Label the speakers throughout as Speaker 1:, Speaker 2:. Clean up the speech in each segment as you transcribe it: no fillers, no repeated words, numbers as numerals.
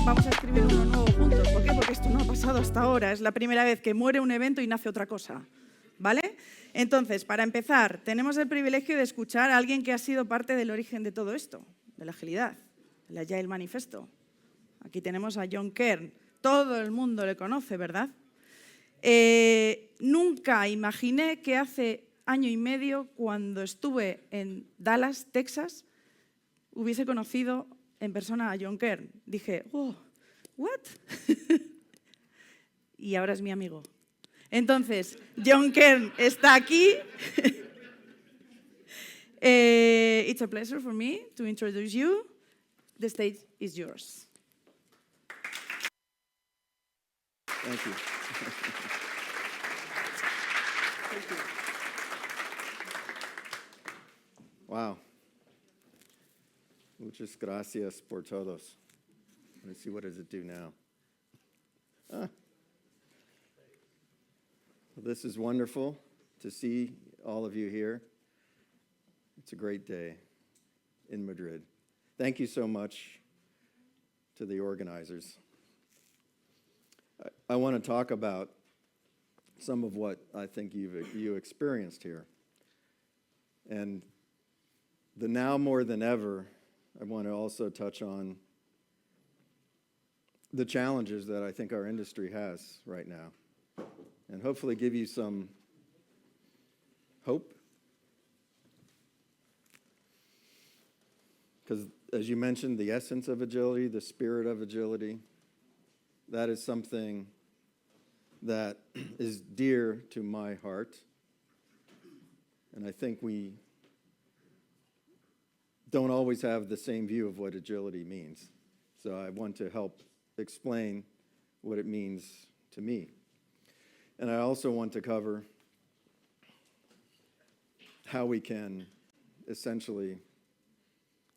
Speaker 1: vamos a escribir uno nuevo juntos. ¿Por qué? Porque esto no ha pasado hasta ahora. Es la primera vez que muere un evento y nace otra cosa. ¿Vale? Entonces, para empezar, tenemos el privilegio de escuchar a alguien que ha sido parte del origen de todo esto, de la agilidad, el Agile Manifesto. Aquí tenemos a Jon Kern. Todo el mundo le conoce, ¿verdad? Nunca imaginé que hace año y medio, cuando estuve en Dallas, Texas, hubiese conocido en persona a Jon Kern. Dije, oh, ¿what? Y ahora es mi amigo. Entonces, Jon Kern está aquí. It's a pleasure for me to introduce you. The stage is yours.
Speaker 2: Thank you. Thank you. Wow. Muchas gracias por todos. Let me see, what does it do now? Well, this is wonderful to see all of you here. It's a great day in Madrid. Thank you so much to the organizers. I want to talk about some of what I think you experienced here. And the now more than ever, I want to also touch on the challenges that I think our industry has right now, and hopefully give you some hope. Because as you mentioned, the essence of agility, the spirit of agility, that is something that is dear to my heart. And I think we don't always have the same view of what agility means. So I want to help explain what it means to me. And I also want to cover how we can essentially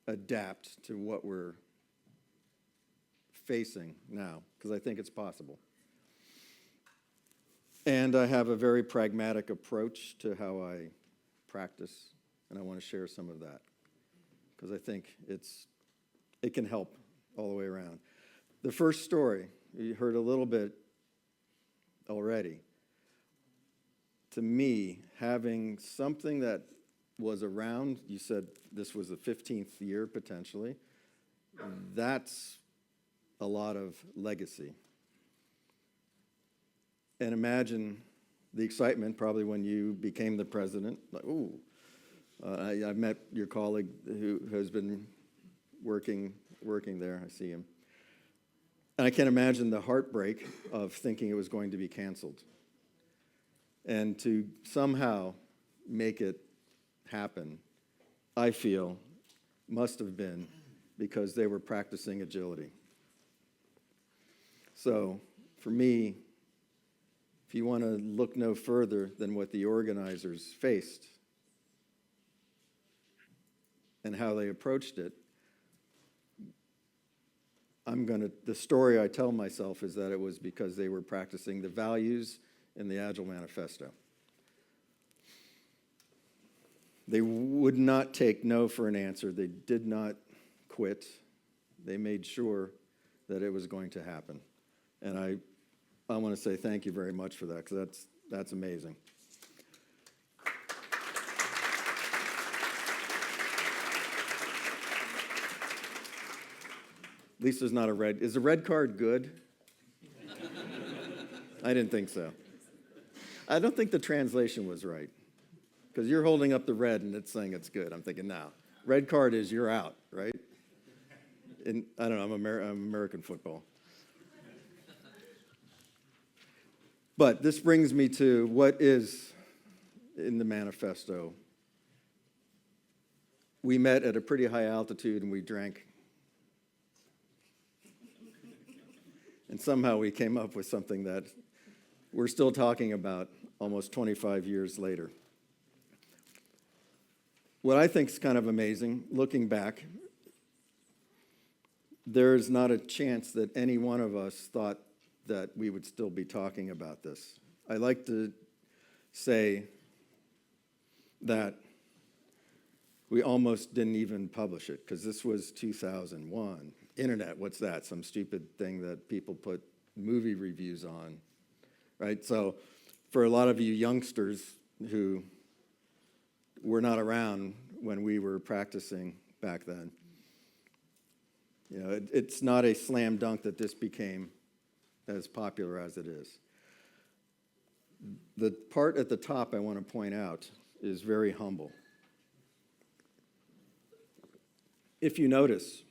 Speaker 2: adapt to what we're facing now, because I think it's possible. And I have a very pragmatic approach to how I practice, and I want to share some of that, because I think it can help all the way around. The first story, you heard a little bit already. To me, having something that was around, you said this was the 15th year potentially, that's a lot of legacy. And imagine the excitement probably when you became the president. Like, ooh, I met your colleague who has been working there. I see him. And I can't imagine the heartbreak of thinking it was going to be canceled. And to somehow make it happen, I feel, must have been because they were practicing agility. So for me, if you want to look no further than what the organizers faced and how they approached it, the story I tell myself is that it was because they were practicing the values in the Agile Manifesto. They would not take no for an answer. They did not quit. They made sure that it was going to happen. And I want to say thank you very much for that, because that's amazing. At least there's not a red. Is the red card good? I didn't think so. I don't think the translation was right, because you're holding up the red and it's saying it's good. I'm thinking, no. Red card is you're out, right? And I don't know, I'm American football. But this brings me to what is in the manifesto. We met at a pretty high altitude and we drank. And somehow we came up with something that we're still talking about almost 25 years later. What I think is kind of amazing, looking back, there's not a chance that any one of us thought that we would still be talking about this. I like to say that we almost didn't even publish it, because this was 2001, internet, what's that? Some stupid thing that people put movie reviews on, right? So for a lot of you youngsters who were not around when we were practicing back then, it's not a slam dunk that this became as popular as it is. The part at the top I want to point out is very humble. If you notice,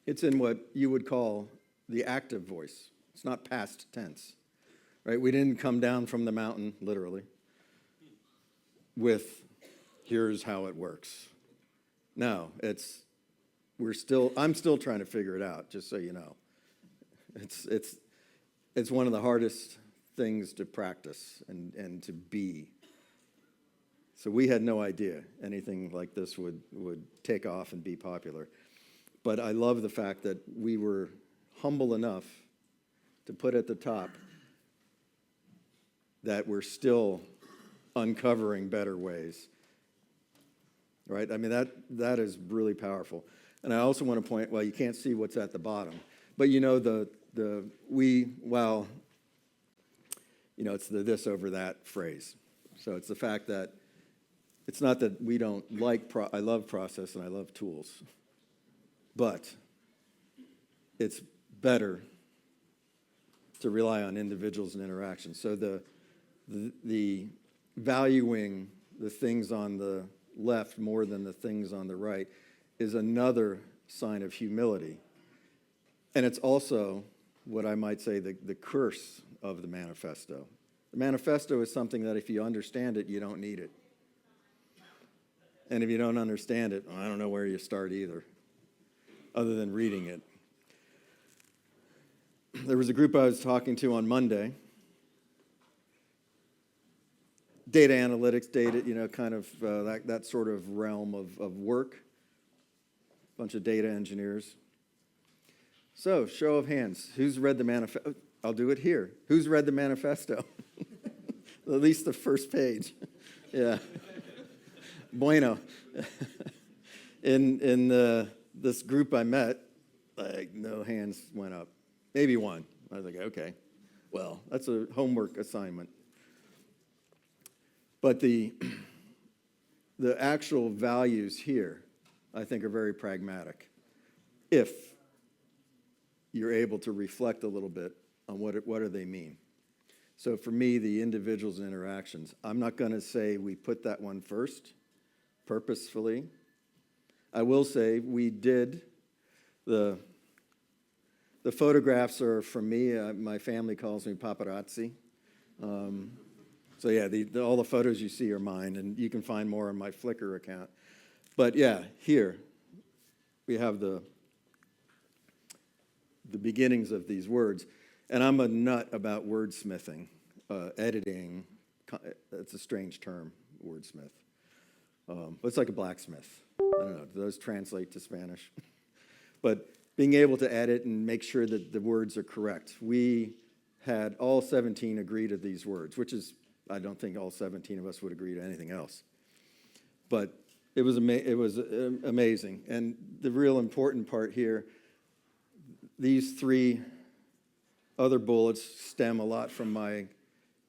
Speaker 2: it's in what you would call the active voice. It's not past tense, right? We didn't come down from the mountain, literally, with here's how it works. No, I'm still trying to figure it out, just so you know. It's one of the hardest things to practice and to be. So we had no idea anything like this would take off and be popular. But I love the fact that we were humble enough to put at the top that we're still uncovering better ways. Right? I mean, that is really powerful. And I also want to point, well, you can't see what's at the bottom. But it's the this over that phrase. So it's the fact that it's not that we don't I love process and I love tools, but it's better to rely on individuals and interactions. So the valuing the things on the left more than the things on the right is another sign of humility. And it's also what I might say the curse of the manifesto. The manifesto is something that if you understand it, you don't need it. And if you don't understand it, I don't know where you start either, other than reading it. There was a group I was talking to on Monday. Data analytics, kind of that sort of realm of work. Bunch of data engineers. So, show of hands. Who's read the manifesto? I'll do it here. Who's read the manifesto? At least the first page. Yeah. Bueno. In this group I met, no hands went up. Maybe one. I was like, okay, well, that's a homework assignment. But the actual values here, I think, are very pragmatic. If you're able to reflect a little bit on what do they mean. So for me, the individuals and interactions, I'm not going to say we put that one first, purposefully. I will say we did. The photographs are from me. My family calls me paparazzi. So yeah, all the photos you see are mine, and you can find more on my Flickr account. But yeah, here we have the beginnings of these words. And I'm a nut about wordsmithing, editing. It's a strange term, wordsmith. But it's like a blacksmith. I don't know, do those translate to Spanish? But being able to edit and make sure that the words are correct. We had all 17 agree to these words, which is, I don't think all 17 of us would agree to anything else. But it was amazing. And the real important part here, these three other bullets stem a lot from my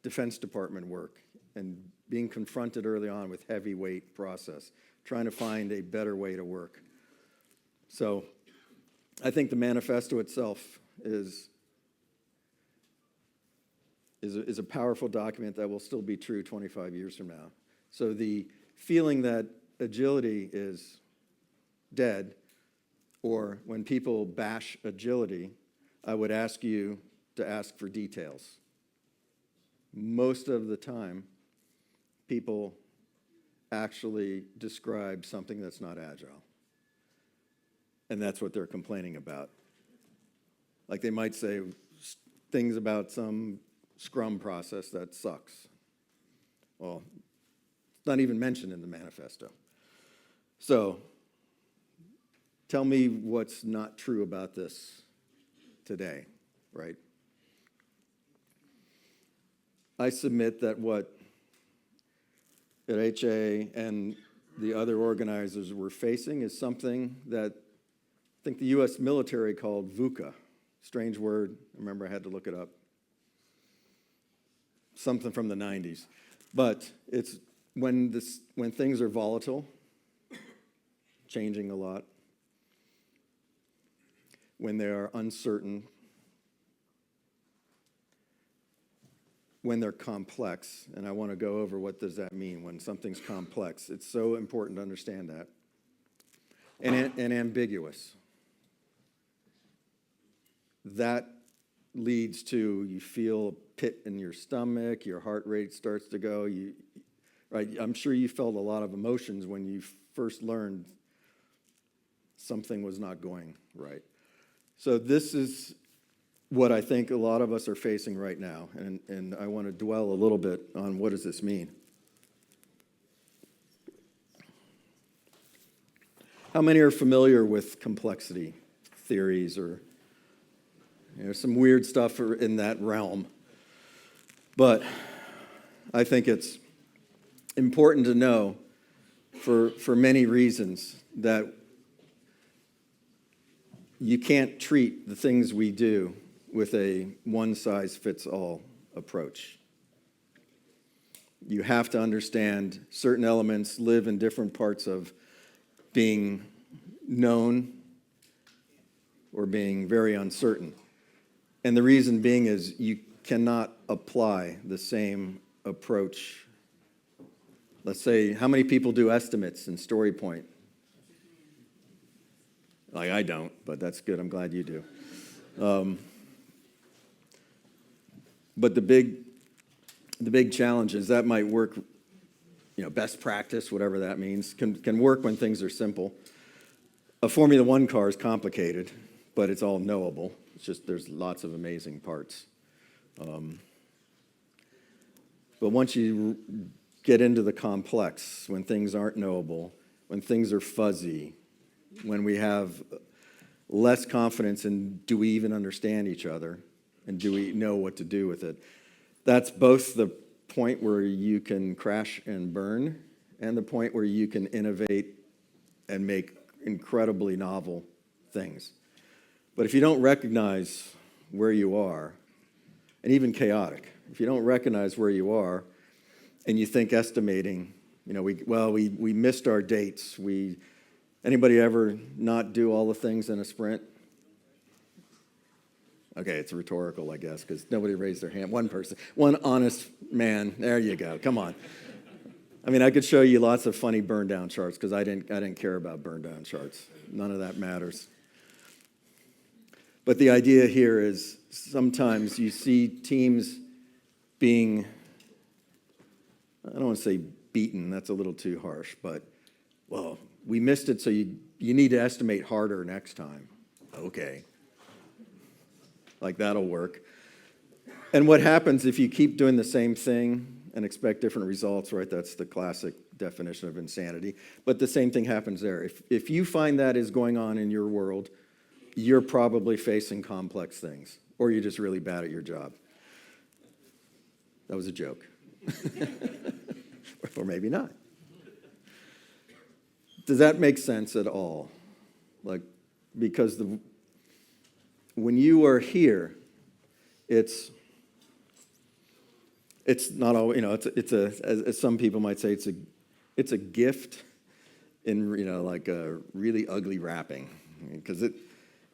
Speaker 2: Defense Department work and being confronted early on with heavyweight process, trying to find a better way to work. So I think the manifesto itself is a powerful document that will still be true 25 years from now. So the feeling that agility is dead, or when people bash agility, I would ask you to ask for details. Most of the time, people actually describe something that's not agile. And that's what they're complaining about. Like they might say things about some Scrum process that sucks. Well, it's not even mentioned in the manifesto. So, tell me what's not true about this today, right? I submit that what at HA and the other organizers were facing is something that think the U.S. military called VUCA. Strange word. Remember, I had to look it up. Something from the 90s. But it's when things are volatile, changing a lot, when they are uncertain, when they're complex, and I want to go over what does that mean when something's complex. It's so important to understand that. And ambiguous. That leads to you feel a pit in your stomach, your heart rate starts to go. Right? I'm sure you felt a lot of emotions when you first learned something was not going right. So this is what I think a lot of us are facing right now, and I want to dwell a little bit on what does this mean. How many are familiar with complexity theories or some weird stuff in that realm? But I think it's important to know for many reasons that you can't treat the things we do with a one-size-fits-all approach. You have to understand certain elements live in different parts of being known or being very uncertain. And the reason being is you cannot apply the same approach. Let's say, how many people do estimates in StoryPoint? Like, I don't, but that's good. I'm glad you do. But the big challenge is that might work, best practice, whatever that means, can work when things are simple. A Formula One car is complicated, but it's all knowable. It's just there's lots of amazing parts. But once you get into the complex, when things aren't knowable, when things are fuzzy, when we have less confidence in do we even understand each other and do we know what to do with it, that's both the point where you can crash and burn and the point where you can innovate and make incredibly novel things. But if you don't recognize where you are, and even chaotic, if you don't recognize where you are and you think estimating, we missed our dates. Anybody ever not do all the things in a sprint? Okay, it's rhetorical, I guess, because nobody raised their hand. One person, one honest man. There you go. Come on. I mean, I could show you lots of funny burn down charts because I didn't care about burn down charts. None of that matters. But the idea here is sometimes you see teams being, I don't want to say beaten, that's a little too harsh, but, well, we missed it, so you need to estimate harder next time. Okay. Like, that'll work. And what happens if you keep doing the same thing and expect different results, right? That's the classic definition of insanity. But the same thing happens there. If you find that is going on in your world, you're probably facing complex things, or you're just really bad at your job. That was a joke. Or maybe not. Does that make sense at all? Because when you are here, it's not all, as some people might say, it's a gift in, like a really ugly wrapping, because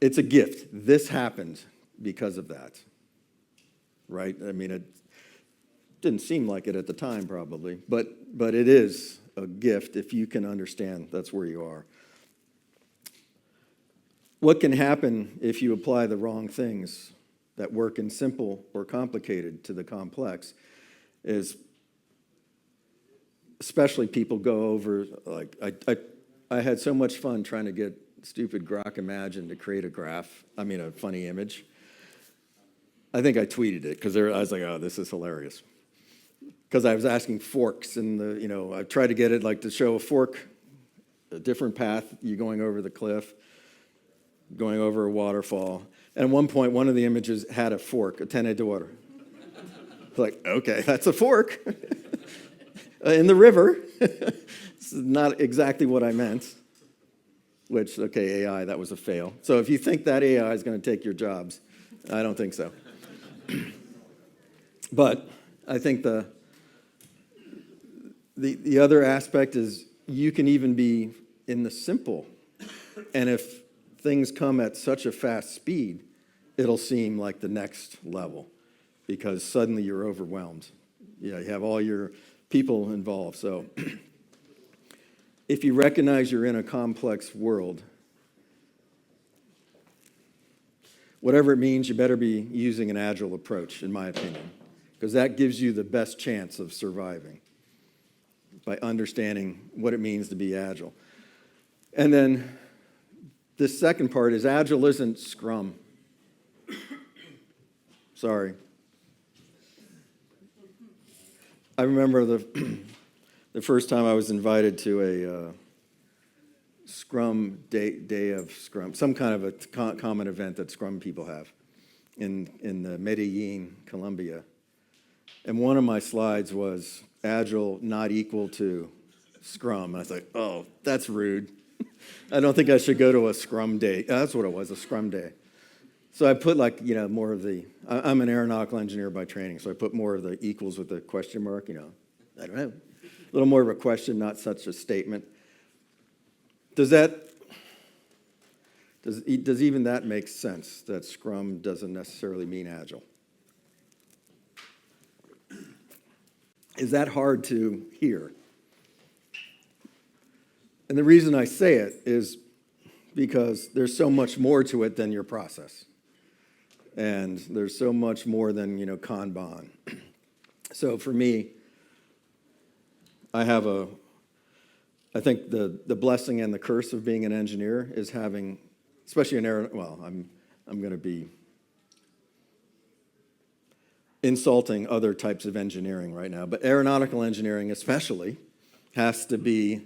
Speaker 2: it's a gift. This happened because of that, right? I mean, it didn't seem like it at the time, probably, but it is a gift if you can understand that's where you are. What can happen if you apply the wrong things that work in simple or complicated to the complex is, especially people go over, like, I had so much fun trying to get stupid Grok Imagine to create a funny image. I think I tweeted it because I was like, oh, this is hilarious. Because I was asking forks and I tried to get it to show a fork, a different path, you going over the cliff, going over a waterfall. And at one point, one of the images had a fork, a 10-head water. It's like, okay, that's a fork in the river. This is not exactly what I meant. which, okay, AI, that was a fail. So if you think that AI is going to take your jobs, I don't think so. But I think the other aspect is you can even be in the simple. And if things come at such a fast speed, it'll seem like the next level because suddenly you're overwhelmed. You have all your people involved. So if you recognize you're in a complex world, whatever it means, you better be using an agile approach, in my opinion, because that gives you the best chance of surviving by understanding what it means to be agile. And then the second part is agile isn't Scrum. Sorry. I remember the first time I was invited to a Scrum day of Scrum, some kind of a common event that Scrum people have in Medellin, Colombia. And one of my slides was Agile not equal to Scrum. And I was like, oh, that's rude. I don't think I should go to a Scrum day. That's what it was, a Scrum day. So I put more of the, I'm an aeronautical engineer by training, so I put more of the equals with the question mark, I don't know. A little more of a question, not such a statement. Does even that make sense, that Scrum doesn't necessarily mean Agile? Is that hard to hear? And the reason I say it is because there's so much more to it than your process. And there's so much more than, Kanban. So for me, I think the blessing and the curse of being an engineer is having, especially I'm going to be insulting other types of engineering right now, but aeronautical engineering especially has to be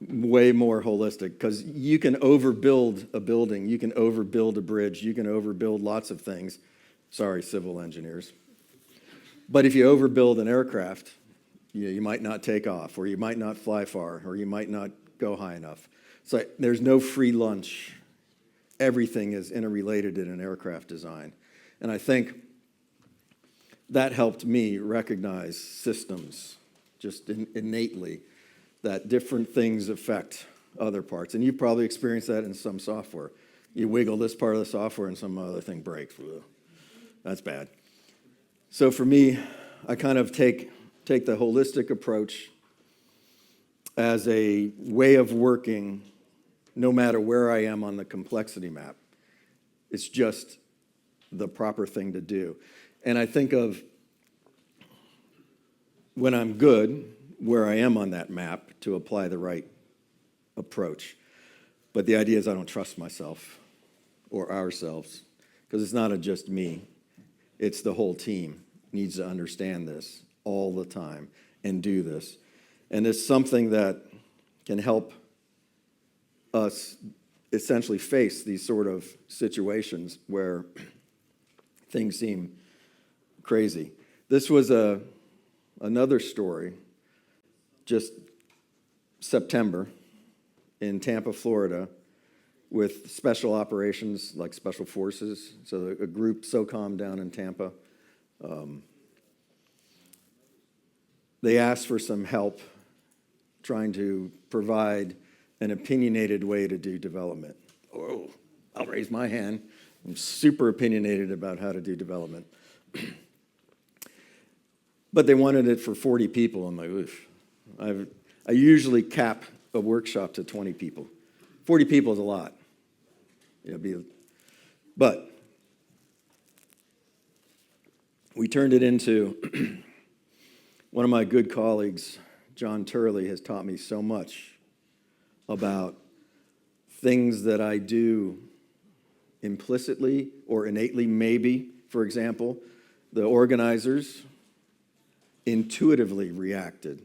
Speaker 2: way more holistic because you can overbuild a building, you can overbuild a bridge, you can overbuild lots of things. Sorry, civil engineers. But if you overbuild an aircraft, you might not take off, or you might not fly far, or you might not go high enough. So there's no free lunch. Everything is interrelated in an aircraft design. And I think that helped me recognize systems just innately, that different things affect other parts. And you probably experienced that in some software. You wiggle this part of the software and some other thing breaks. Ugh, that's bad. So for me, I kind of take the holistic approach as a way of working no matter where I am on the complexity map. It's just the proper thing to do. And I think of when I'm good, where I am on that map to apply the right approach. But the idea is I don't trust myself or ourselves because it's not just me. It's the whole team needs to understand this all the time and do this. And it's something that can help us essentially face these sort of situations where things seem crazy. This was another story, just September in Tampa, Florida, with special operations like special forces. So a group SOCOM down in Tampa. They asked for some help trying to provide an opinionated way to do development. Oh, I'll raise my hand. I'm super opinionated about how to do development. But they wanted it for 40 people. I'm like, oof. I usually cap a workshop to 20 people. 40 people is a lot. But we turned it into one of my good colleagues, Jon Kern, has taught me so much about things that I do implicitly or innately, maybe. For example, the organizers intuitively reacted.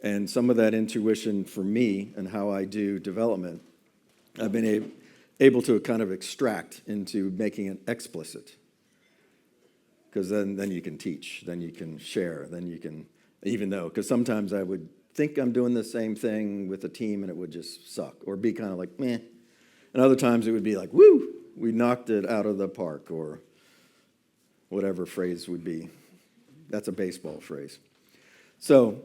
Speaker 2: And some of that intuition for me and how I do development, I've been able to kind of extract into making it explicit. Because then you can teach, then you can share, then you can, even though, because sometimes I would think I'm doing the same thing with a team and it would just suck or be kind of like, meh. And other times it would be like, woo, we knocked it out of the park, or whatever phrase would be. That's a baseball phrase. So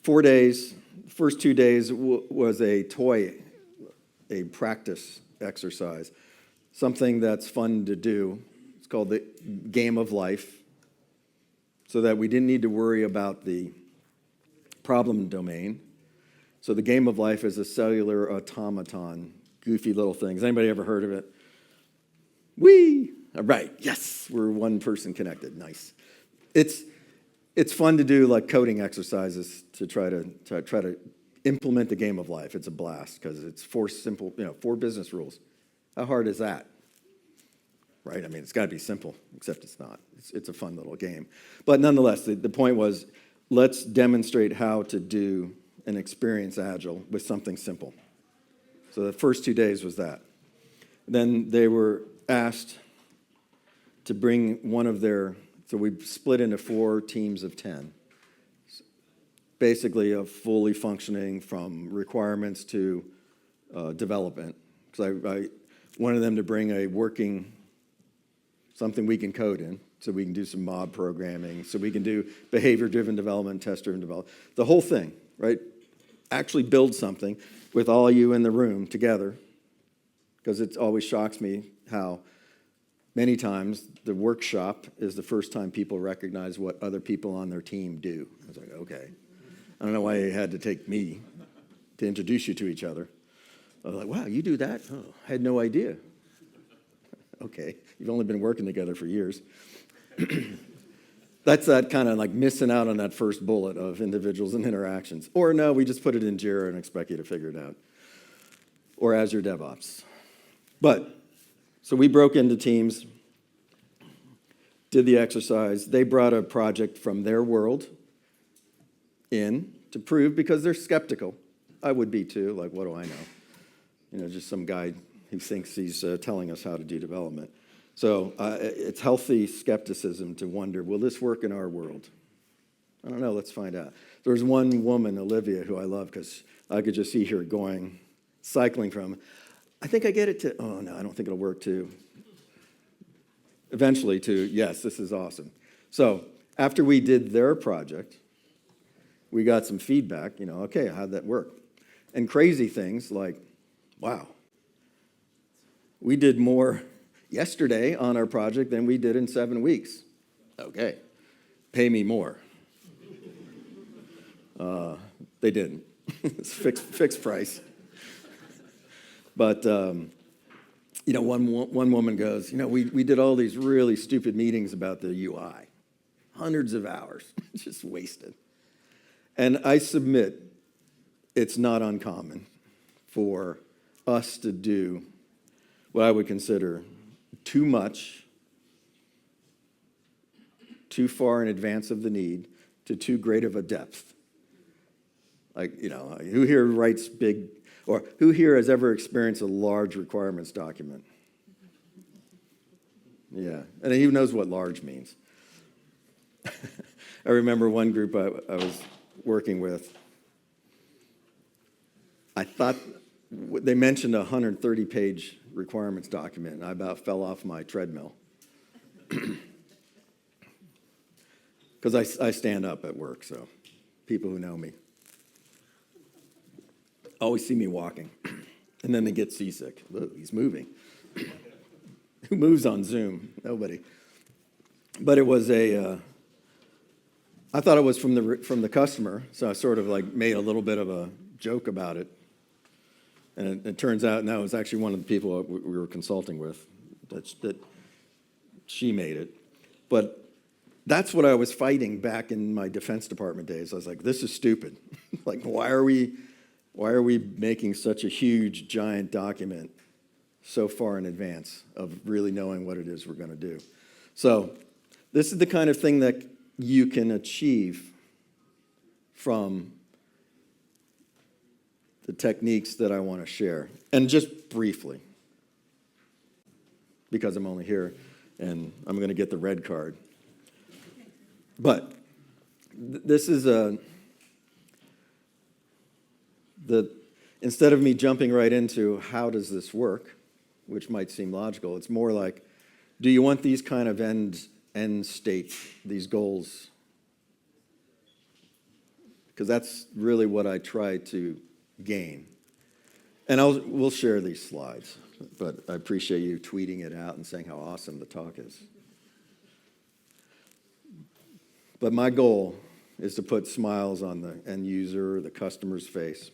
Speaker 2: 4 days, first 2 days was a practice exercise, something that's fun to do. It's called the game of life, so that we didn't need to worry about the problem domain. So the game of life is a cellular automaton, goofy little things. Anybody ever heard of it? Whee! All right, yes, we're one person connected. Nice. It's fun to do like coding exercises to try to implement the game of life. It's a blast because it's 4 business rules. How hard is that? Right? I mean, it's got to be simple, except it's not. It's a fun little game. But nonetheless, the point was, let's demonstrate how to do and experience Agile with something simple. So the first 2 days was that. Then they were asked to bring one of their, so we split into 4 teams of 10. Basically a fully functioning from requirements to development. Because I wanted them to bring a working, something we can code in, so we can do some mob programming, so we can do behavior-driven development, test-driven development, the whole thing, right? Actually build something with all of you in the room together, because it always shocks me how many times the workshop is the first time people recognize what other people on their team do. I was like, okay. I don't know why you had to take me to introduce you to each other. I was like, wow, you do that? Oh, I had no idea. Okay, you've only been working together for years. That's that kind of like missing out on that first bullet of individuals and interactions. Or no, we just put it in Jira and expect you to figure it out. Or Azure DevOps. But, so we broke into teams, did the exercise. They brought a project from their world in to prove, because they're skeptical. I would be too, like, what do I know? Just some guy who thinks he's telling us how to do development. So it's healthy skepticism to wonder, will this work in our world? I don't know, let's find out. There's one woman, Olivia, who I love because I could just see her going, cycling from, I think I get it, to, oh no, I don't think it'll work, to eventually to, yes, this is awesome. So after we did their project, we got some feedback, okay, how'd that work? And crazy things like, wow, we did more yesterday on our project than we did in 7 weeks. Okay, pay me more. They didn't. It's fixed price. But, one woman goes, we did all these really stupid meetings about the UI. Hundreds of hours, just wasted. And I submit it's not uncommon for us to do what I would consider too much, too far in advance of the need, to too great of a depth. Like, who here writes big, or who here has ever experienced a large requirements document? Yeah, and who knows what large means? I remember one group I was working with. I thought they mentioned a 130-page requirements document, and I about fell off my treadmill. Because I stand up at work, so people who know me always see me walking, and then they get seasick. Look, he's moving. Who moves on Zoom? Nobody. But it was I thought it was from the customer, so I sort of like made a little bit of a joke about it. And it turns out, no, it was actually one of the people we were consulting with that she made it. But that's what I was fighting back in my Defense Department days. I was like, this is stupid. Like, why are we making such a huge, giant document so far in advance of really knowing what it is we're going to do? So this is the kind of thing that you can achieve from the techniques that I want to share. And just briefly, because I'm only here and I'm going to get the red card. But this is instead of me jumping right into how does this work, which might seem logical, it's more like, do you want these kind of end state, these goals? Because that's really what I try to gain. And we'll share these slides, but I appreciate you tweeting it out and saying how awesome the talk is. But my goal is to put smiles on the end user, the customer's face.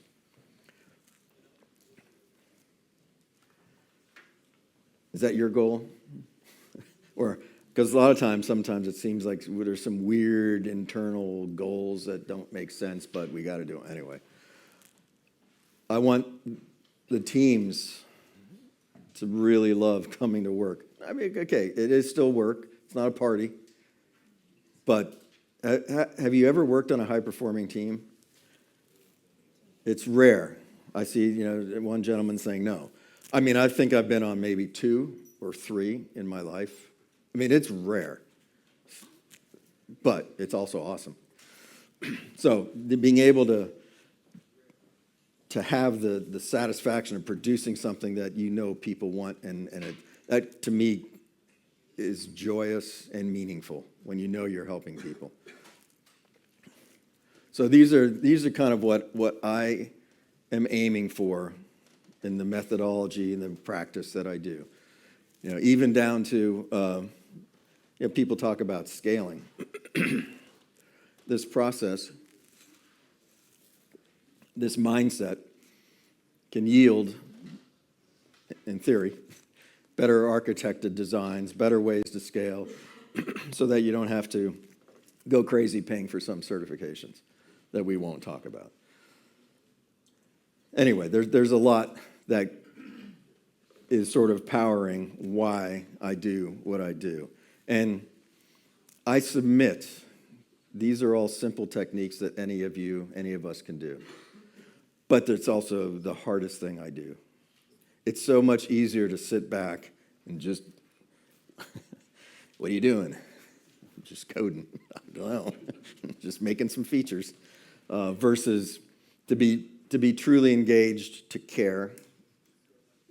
Speaker 2: Is that your goal? Or, because a lot of times, sometimes it seems like there's some weird internal goals that don't make sense, but we got to do it anyway. I want the teams to really love coming to work. I mean, okay, it is still work. It's not a party. But have you ever worked on a high-performing team? It's rare. I see, one gentleman saying no. I mean, I think I've been on maybe 2 or 3 in my life. I mean, it's rare, but it's also awesome. So being able to have the satisfaction of producing something that people want, and that to me is joyous and meaningful when you're helping people. So these are kind of what I am aiming for in the methodology and the practice that I do. Even down to people talk about scaling. This process, this mindset can yield, in theory, better architected designs, better ways to scale, so that you don't have to go crazy paying for some certifications that we won't talk about. Anyway, there's a lot that is sort of powering why I do what I do. And I submit, these are all simple techniques that any of us can do. But it's also the hardest thing I do. It's so much easier to sit back and just, what are you doing? I'm just coding. I don't know. Just making some features. Versus to be truly engaged, to care,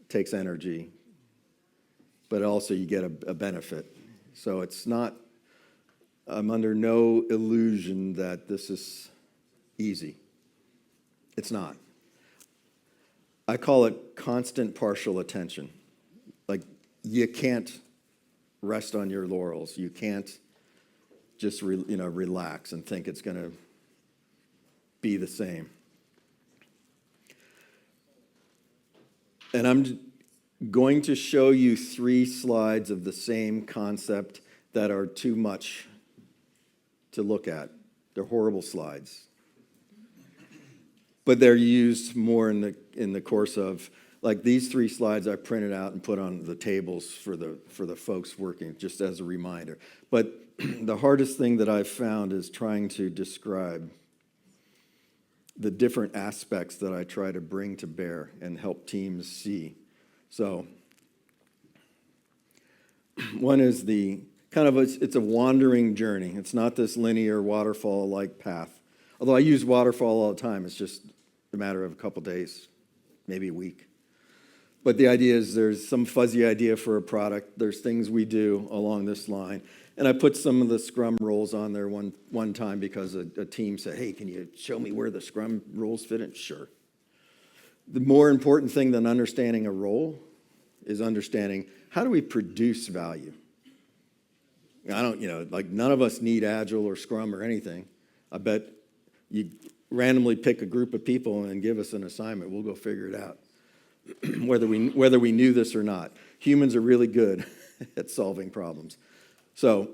Speaker 2: takes energy, but also you get a benefit. So I'm under no illusion that this is easy. It's not. I call it constant partial attention. Like, you can't rest on your laurels. You can't just relax and think it's going to be the same. And I'm going to show you 3 slides of the same concept that are too much to look at. They're horrible slides. But they're used more in the course of, like, these 3 slides I printed out and put on the tables for the folks working, just as a reminder. But the hardest thing that I've found is trying to describe the different aspects that I try to bring to bear and help teams see. So one is it's a wandering journey. It's not this linear waterfall-like path. Although I use waterfall all the time, it's just a matter of a couple days, maybe a week. But the idea is there's some fuzzy idea for a product. There's things we do along this line. And I put some of the Scrum roles on there one time because a team said, hey, can you show me where the Scrum roles fit in? Sure. The more important thing than understanding a role is understanding, how do we produce value? None of us need Agile or Scrum or anything. I bet you randomly pick a group of people and give us an assignment. We'll go figure it out, whether we knew this or not. Humans are really good at solving problems. So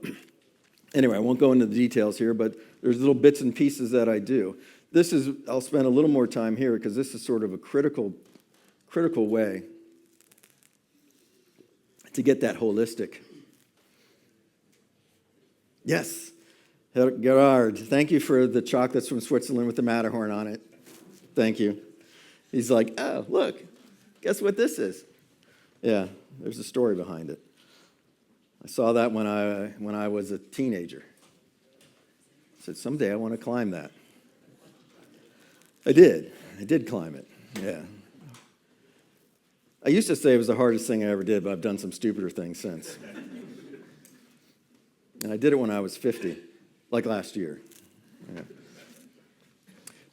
Speaker 2: anyway, I won't go into the details here, but there's little bits and pieces that I do. I'll spend a little more time here because this is sort of a critical way to get that holistic. Yes, Gerard, thank you for the chocolates from Switzerland with the Matterhorn on it. Thank you. He's like, oh, look, guess what this is? Yeah, there's a story behind it. I saw that when I was a teenager. I said, someday I want to climb that. I did. I did climb it, yeah. I used to say it was the hardest thing I ever did, but I've done some stupider things since. And I did it when I was 50, like last year. Yeah.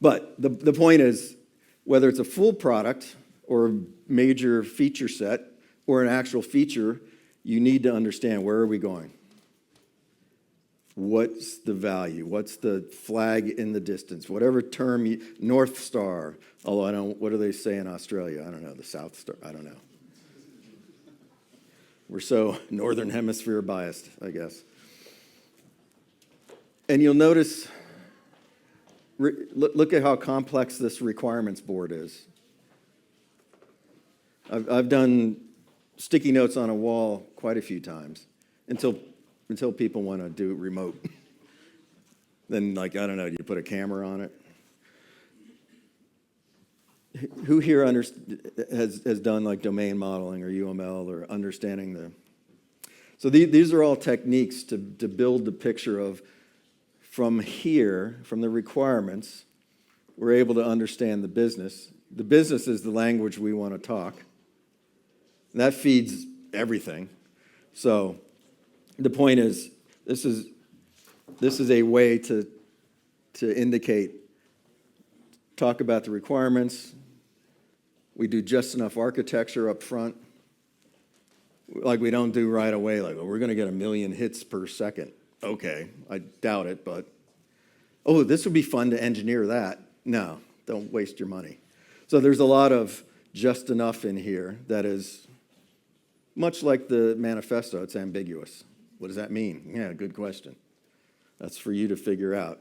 Speaker 2: But the point is, whether it's a full product or a major feature set or an actual feature, you need to understand, where are we going? What's the value? What's the flag in the distance? Whatever term, North Star, although I don't, what do they say in Australia? I don't know, the South Star, I don't know. We're so Northern Hemisphere biased, I guess. And you'll notice, look at how complex this requirements board is. I've done sticky notes on a wall quite a few times until people want to do it remote. Then, like, I don't know, you put a camera on it. Who here has done like domain modeling or UML or understanding the... So these are all techniques to build the picture of, from here, from the requirements, we're able to understand the business. The business is the language we want to talk. And that feeds everything. So the point is, this is a way to indicate, talk about the requirements. We do just enough architecture up front. Like, we don't do right away, like, oh, we're going to get 1 million hits per second. Okay, I doubt it, but, oh, this would be fun to engineer that. No, don't waste your money. So there's a lot of just enough in here that is much like the manifesto. It's ambiguous. What does that mean? Yeah, good question. That's for you to figure out.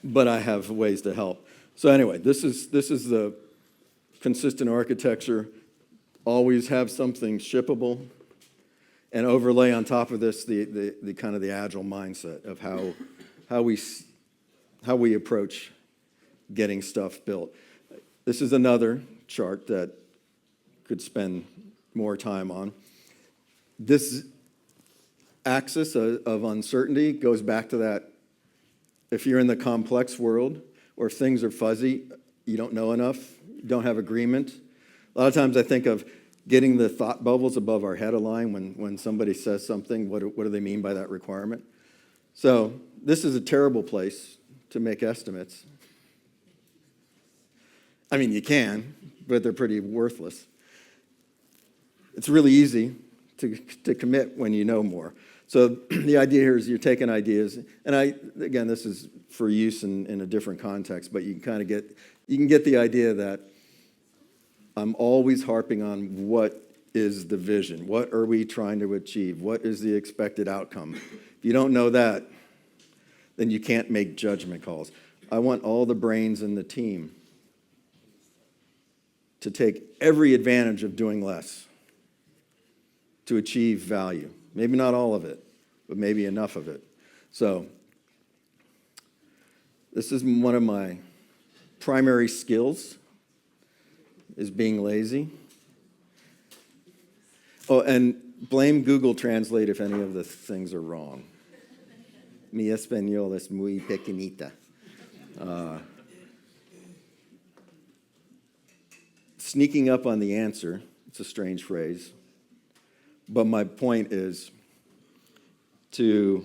Speaker 2: But I have ways to help. So anyway, this is the consistent architecture. Always have something shippable, and overlay on top of this the kind of the agile mindset of how we approach getting stuff built. This is another chart that could spend more time on. This axis of uncertainty goes back to that, if you're in the complex world, or if things are fuzzy, you don't know enough, you don't have agreement. A lot of times I think of getting the thought bubbles above our head aligned when somebody says something, what do they mean by that requirement? So this is a terrible place to make estimates. I mean, you can, but they're pretty worthless. It's really easy to commit when you know more. So the idea here is you're taking ideas, and again, this is for use in a different context, but you can kind of get the idea that I'm always harping on what is the vision, what are we trying to achieve, what is the expected outcome. If you don't know that, then you can't make judgment calls. I want all the brains in the team to take every advantage of doing less to achieve value. Maybe not all of it, but maybe enough of it. So this is one of my primary skills, is being lazy. Oh, and blame Google Translate if any of the things are wrong. Mi español es muy pequeñita. Sneaking up on the answer, it's a strange phrase, but my point is to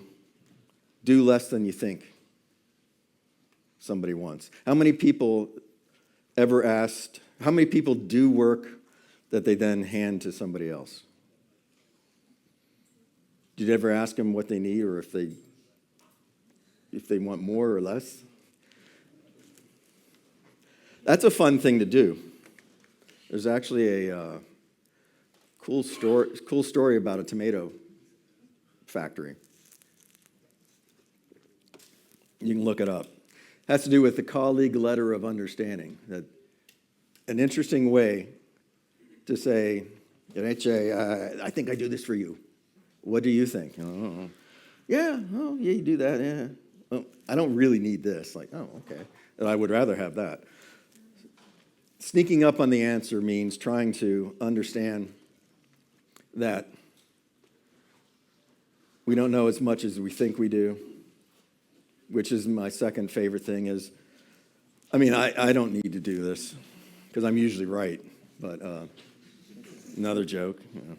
Speaker 2: do less than you think somebody wants. How many people do work that they then hand to somebody else? Did you ever ask them what they need, or if they want more or less? That's a fun thing to do. There's actually a cool story about a tomato factory. You can look it up. It has to do with the colleague letter of understanding. That an interesting way to say, I think I do this for you. What do you think? Oh, yeah, you do that, yeah. Well, I don't really need this. Like, oh, okay. And I would rather have that. Sneaking up on the answer means trying to understand that we don't know as much as we think we do, which is my second favorite thing is, I mean, I don't need to do this because I'm usually right, but another joke. You know.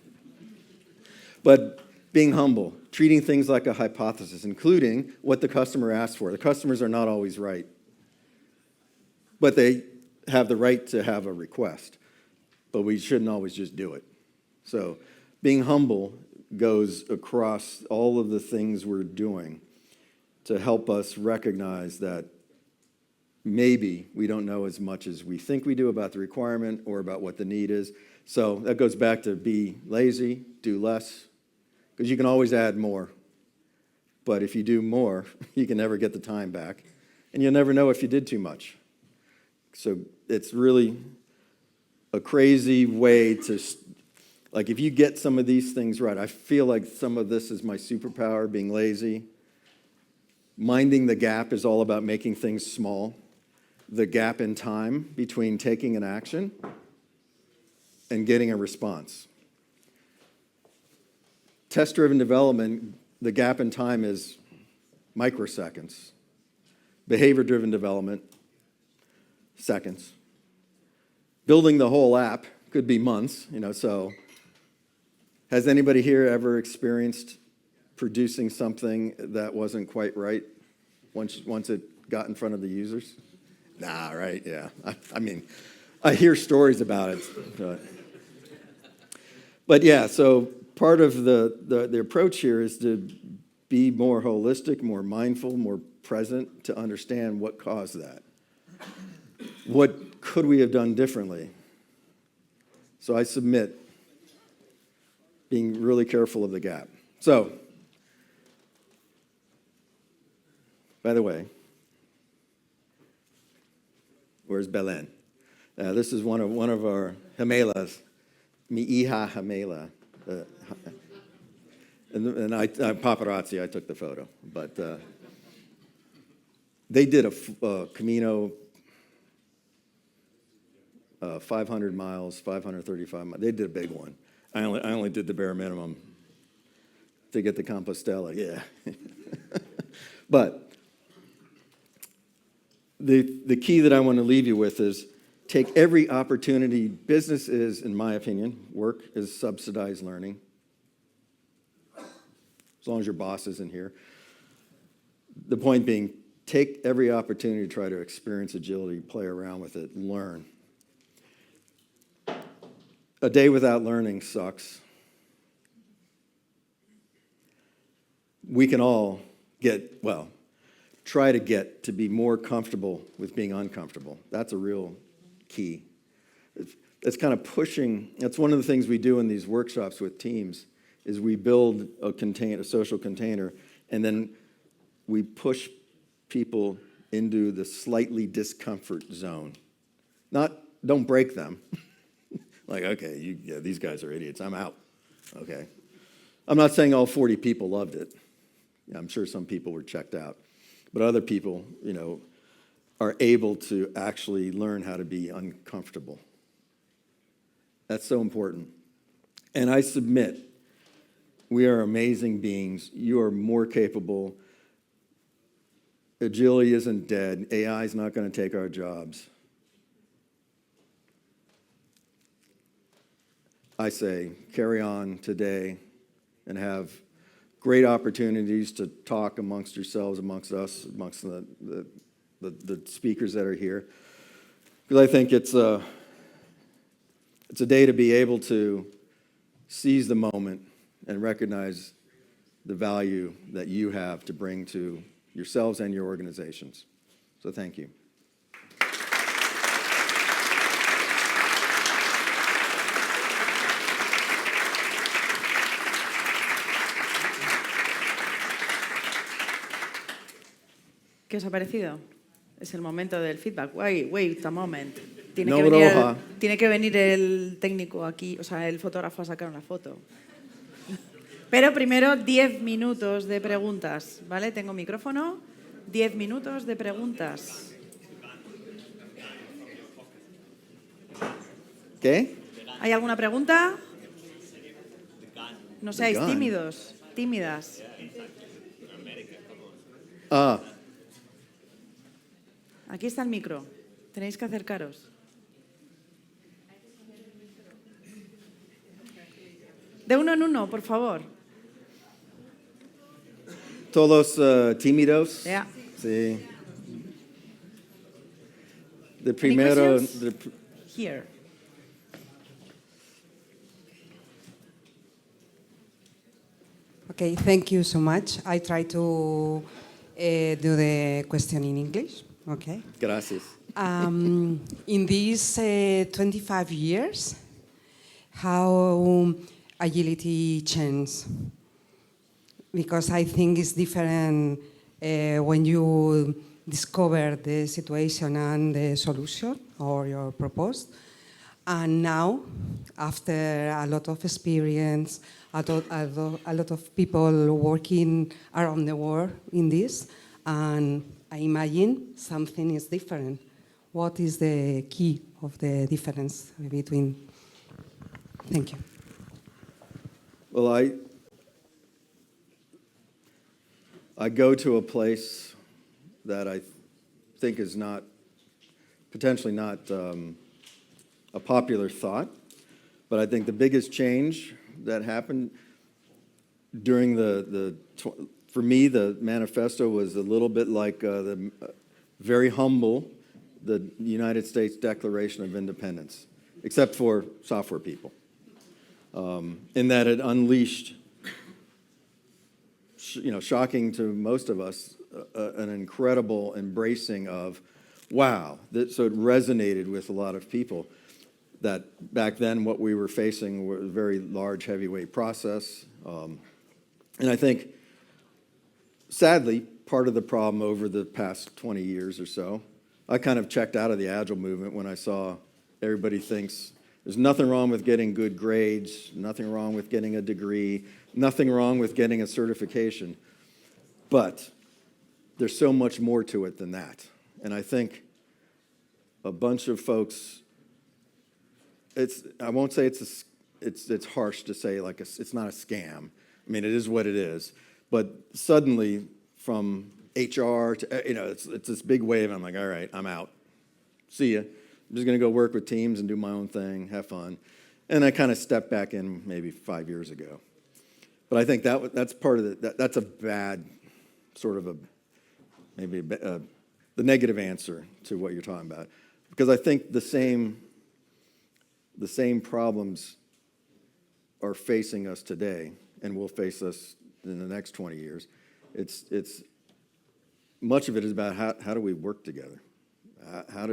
Speaker 2: But being humble, treating things like a hypothesis, including what the customer asked for. The customers are not always right, but they have the right to have a request, but we shouldn't always just do it. So being humble goes across all of the things we're doing to help us recognize that maybe we don't know as much as we think we do about the requirement or about what the need is. So that goes back to be lazy, do less, because you can always add more. But if you do more, you can never get the time back, and you'll never know if you did too much. So it's really a crazy way to, like, if you get some of these things right, I feel like some of this is my superpower, being lazy. Minding the gap is all about making things small. The gap in time between taking an action and getting a response. Test-driven development, the gap in time is microseconds. Behavior-driven development, seconds. Building the whole app could be months, so has anybody here ever experienced producing something that wasn't quite right once it got in front of the users? Nah, right, yeah. I mean, I hear stories about it. But yeah, so part of the approach here is to be more holistic, more mindful, more present to understand what caused that. What could we have done differently? So I submit being really careful of the gap. So, by the way, where's Belen? This is one of our gemelas, mi hija gemela. And I paparazzi, I took the photo. But they did a Camino 500 miles, 535 miles. They did a big one. I only did the bare minimum to get to Compostela, yeah. But the key that I want to leave you with is take every opportunity. Business is, in my opinion, work is subsidized learning. As long as your boss isn't here. The point being, take every opportunity to try to experience agility, play around with it, learn. A day without learning sucks. We can all try to get to be more comfortable with being uncomfortable. That's a real key. It's kind of pushing, that's one of the things we do in these workshops with teams, is we build a social container, and then we push people into the slightly discomfort zone. Don't break them. Like, okay, these guys are idiots. I'm out. Okay. I'm not saying all 40 people loved it. I'm sure some people were checked out. But other people, are able to actually learn how to be uncomfortable. That's so important. And I submit, we are amazing beings. You are more capable. Agility isn't dead. AI is not going to take our jobs. I say, carry on today and have great opportunities to talk amongst yourselves, amongst us, amongst the speakers that are here. Because I think it's a day to be able to seize the moment and recognize the value that you have to bring to yourselves and your organizations. So thank you.
Speaker 1: ¿Qué os ha parecido? Es el momento del feedback. Wait a moment. Tiene que venir el técnico aquí, o sea, el fotógrafo a sacar una foto. Pero primero 10 minutos de preguntas, ¿vale? Tengo micrófono. 10 minutos de preguntas.
Speaker 2: ¿Qué?
Speaker 1: ¿Hay alguna pregunta? No seáis tímidos, tímidas. Aquí está el micro. Tenéis que acercaros. De uno en uno, por favor.
Speaker 2: Todos tímidos.
Speaker 1: Yeah.
Speaker 2: Sí. De
Speaker 1: Any
Speaker 2: primero,
Speaker 1: questions? Here.
Speaker 3: Okay, thank you so much. I try to do the question in English. Okay.
Speaker 2: gracias.
Speaker 3: In these 25 years, how agility changed? Because I think it's different when you discover the situation and the solution or your proposed. And now, after a lot of experience, a lot of people working around the world in this, and I imagine something is different. What is the key of the difference between? Thank you.
Speaker 2: Well, I go to a place that I think is potentially not a popular thought, but I think the biggest change that happened during for me, the manifesto was a little bit like very humble, the United States Declaration of Independence, except for software people, in that it unleashed, shocking to most of us, an incredible embracing of, wow. So it resonated with a lot of people that back then what we were facing was a very large, heavyweight process. And I think, sadly, part of the problem over the past 20 years or so, I kind of checked out of the Agile movement when I saw everybody thinks there's nothing wrong with getting good grades, nothing wrong with getting a degree, nothing wrong with getting a certification. But there's so much more to it than that. And I think a bunch of folks, I won't say it's harsh to say like it's not a scam. I mean, it is what it is. But suddenly, from HR to, it's this big wave. I'm like, all right, I'm out. See ya. I'm just going to go work with teams and do my own thing, have fun. And I kind of stepped back in maybe 5 years ago. But I think that's part of that's a bad sort of the negative answer to what you're talking about. Because I think the same problems are facing us today and will face us in the next 20 years. It's much of it is about how do we work together? How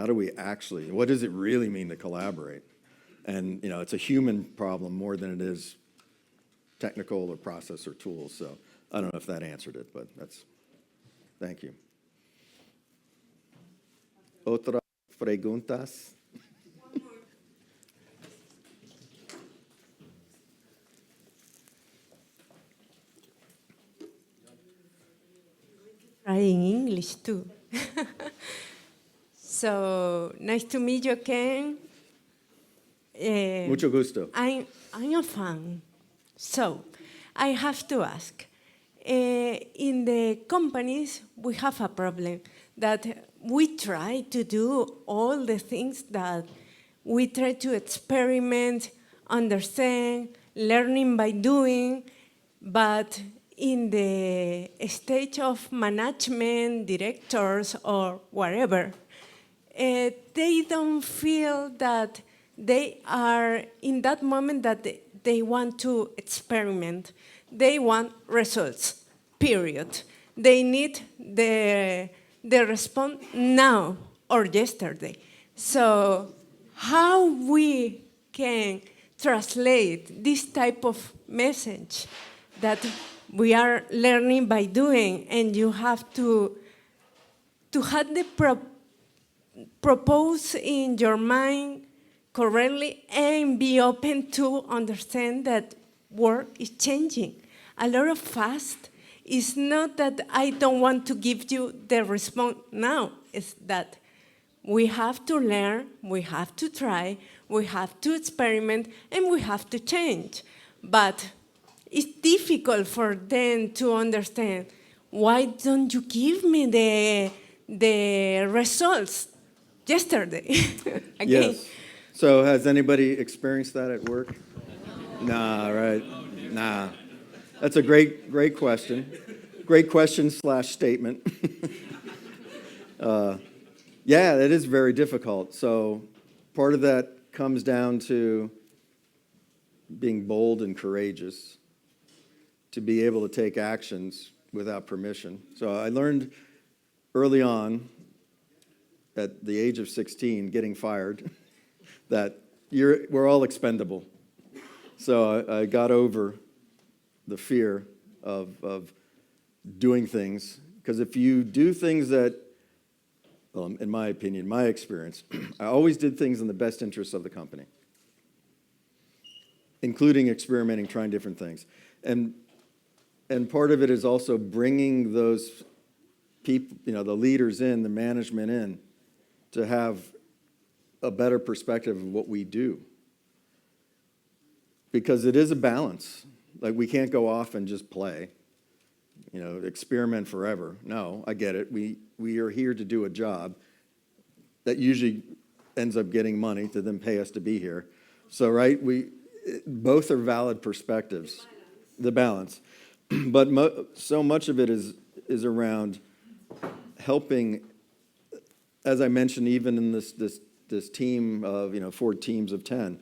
Speaker 2: do we actually, what does it really mean to collaborate? And, it's a human problem more than it is technical or process or tools. So I don't know if that answered it, but thank you. Otras preguntas?
Speaker 4: Try in English too. So nice to meet you, Ken.
Speaker 2: Mucho gusto.
Speaker 4: I'm a fan. So I have to ask. In the companies, we have a problem that we try to do all the things that we try to experiment, understand, learning by doing, but in the stage of management, directors, or whatever, they don't feel that they are in that moment that they want to experiment. They want results, period. They need the response now or yesterday. So how we can translate this type of message that we are learning by doing, and you have to have the propose in your mind correctly and be open to understand that work is changing. A lot of fast is not that I don't want to give you the response now. It's that we have to learn, we have to try, we have to experiment, and we have to change. But it's difficult for them to understand, why don't you give me the results yesterday. Again.
Speaker 2: Yes. So has anybody experienced that at work? Nah, right? Nah. That's a great question. Great question / statement. Yeah, it is very difficult. So part of that comes down to being bold and courageous, to be able to take actions without permission. So I learned early on, at the age of 16, getting fired, that we're all expendable. So I got over the fear of doing things, because if you do things that, well, in my opinion, my experience, I always did things in the best interests of the company, including experimenting, trying different things. And part of it is also bringing those people, the leaders in, the management in, to have a better perspective of what we do. Because it is a balance. Like, we can't go off and just play, experiment forever. No, I get it. We are here to do a job that usually ends up getting money to then pay us to be here. So, right, both are valid perspectives. The balance. But so much of it is around helping, as I mentioned, even in this team of 4 teams of 10,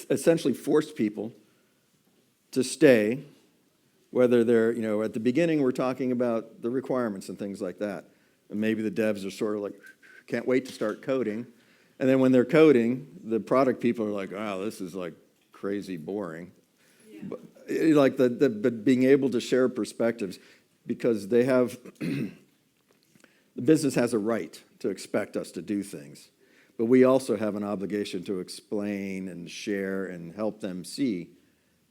Speaker 2: essentially forced people to stay, whether they're, at the beginning we're talking about the requirements and things like that. And maybe the devs are sort of like, can't wait to start coding. And then when they're coding, the product people are like, wow, this is like crazy boring. Yeah. But being able to share perspectives, because they have, the business has a right to expect us to do things. But we also have an obligation to explain and share and help them see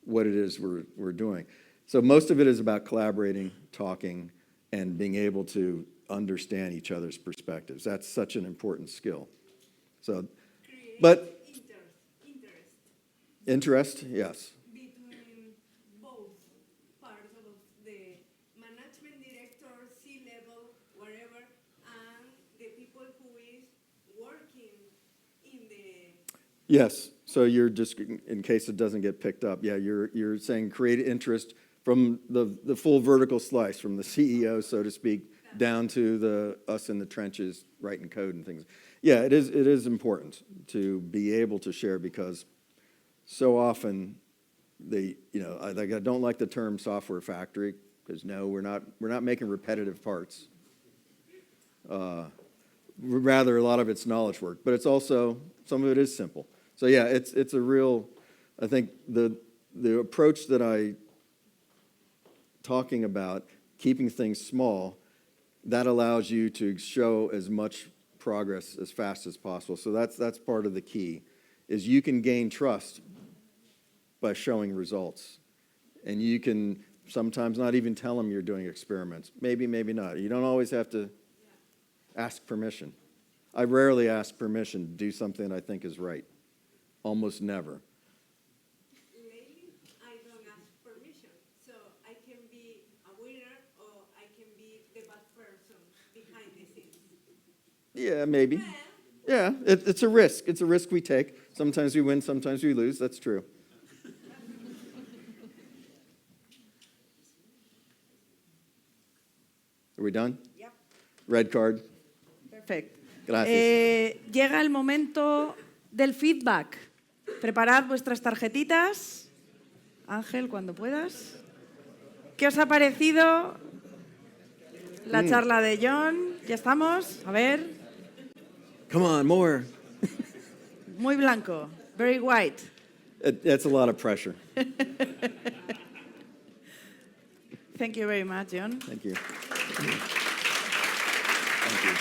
Speaker 2: what it is we're doing. So most of it is about collaborating, talking, and being able to understand each other's perspectives. That's such an important skill. So, but interest, yes.
Speaker 4: Between both parts of the management director, C-level, wherever, and the people who is working in the...
Speaker 2: Yes, so you're just, in case it doesn't get picked up, yeah, you're saying create interest from the full vertical slice, from the CEO, so to speak, down to us in the trenches writing code and things. Yeah, it is important to be able to share, because so often I don't like the term software factory, because no, we're not making repetitive parts. Rather, a lot of it's knowledge work, but it's also, some of it is simple. So yeah, it's a real, I think the approach that talking about, keeping things small, that allows you to show as much progress as fast as possible. So that's part of the key, is you can gain trust by showing results. And you can sometimes not even tell them you're doing experiments. Maybe not. You don't always have to ask permission. I rarely ask permission to do something I think is right. Almost never.
Speaker 4: Lately, I don't ask permission. So I can be a winner or I can be the bad person behind the scenes.
Speaker 2: Yeah, maybe.
Speaker 4: Well,
Speaker 2: Yeah, it's a risk. It's a risk we take. Sometimes we win, sometimes we lose. That's true. Are we done?
Speaker 1: Yep.
Speaker 2: Red card.
Speaker 1: Perfecto.
Speaker 2: Gracias.
Speaker 1: Llega el momento del feedback. Preparad vuestras tarjetitas. Ángel, cuando puedas. ¿Qué os ha parecido la charla de Jon? ¿Ya estamos? A ver.
Speaker 2: Come on, more.
Speaker 1: Muy blanco. Very white.
Speaker 2: That's a lot of pressure.
Speaker 1: Thank you very much, Jon.
Speaker 2: Thank you. Thank you.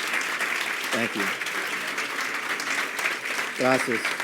Speaker 2: Thank you. Gracias.